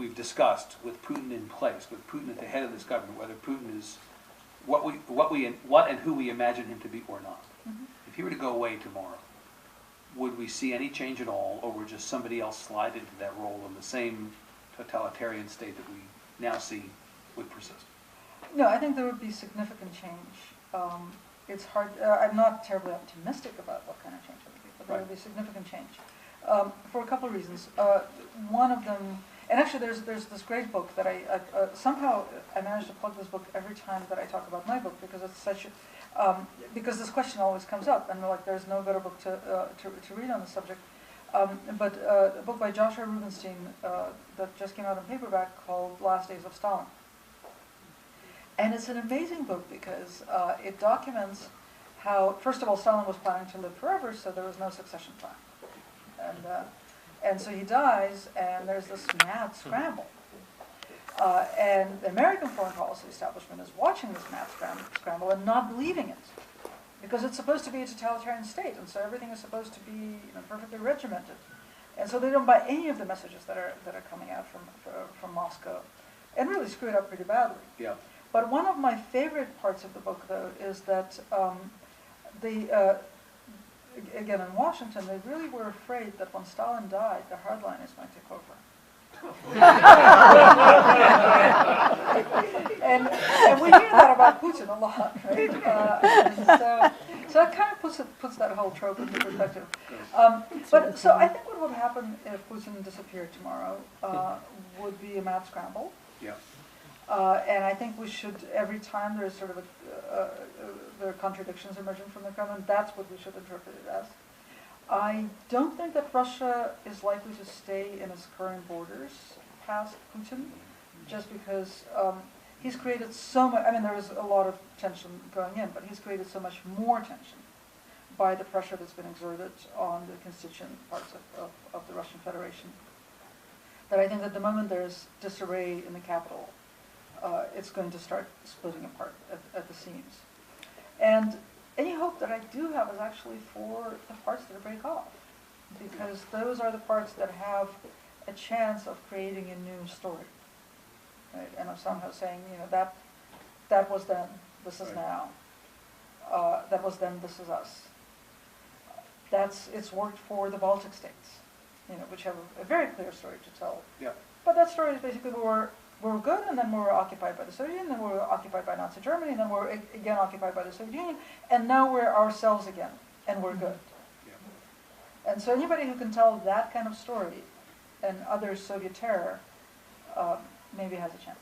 we've discussed, with Putin in place, with Putin at the head of this government, whether Putin is what and who we imagine him to be or not. Mm-hmm. If he were to go away tomorrow, would we see any change at all, or would just somebody else slide into that role in the same totalitarian state that we now see would persist? No, I think there would be significant change. It's hard. I'm not terribly optimistic about what kind of change it would be, but there would be significant change for a couple of reasons. One of them, and actually, there's this great book that somehow I manage to plug this book every time that I talk about my book, because it's such because this question always comes up, and like there's no better book to read on the subject. But a book by Joshua Rubinstein that just came out in paperback called Last Days of Stalin. And it's an amazing book because it documents how, first of all, Stalin was planning to live forever, so there was no succession plan. And so he dies, and there's this mad scramble. And the American foreign policy establishment is watching this mad scramble and not believing it, because it's supposed to be a totalitarian state, and so everything is supposed to be perfectly regimented. And so they don't buy any of the messages that are coming out from Moscow, and really screw it up pretty badly. Yeah. But one of my favorite parts of the book, though, is that again in Washington, they really were afraid that when Stalin died, the hardliners might take over. and we hear that about Putin a lot, right? So it kind of puts that whole trope into perspective. But so I think what would happen if Putin disappeared tomorrow would be a mad scramble. Yeah. And I think we should, every time there's sort of there are contradictions emerging from the Kremlin, that's what we should interpret it as. I don't think that Russia is likely to stay in its current borders past Putin, just because he's created so much. I mean, there is a lot of tension going in, but he's created so much more tension by the pressure that's been exerted on the constituent parts of the Russian Federation, that I think that the moment there's disarray in the capital, it's going to start splitting apart at the seams. And any hope that I do have is actually for the parts that break off, because those are the parts that have a chance of creating a new story, right? And of somehow saying, that was then, this is now. That was then, this is us. It's worked for the Baltic states, which have a very clear story to tell. Yeah. But that story is basically we were good, and then we were occupied by the Soviet Union, then we were occupied by Nazi Germany, and then we were again occupied by the Soviet Union, and now we're ourselves again, and we're good. Yeah. And so anybody who can tell that kind of story and other Soviet terror maybe has a chance.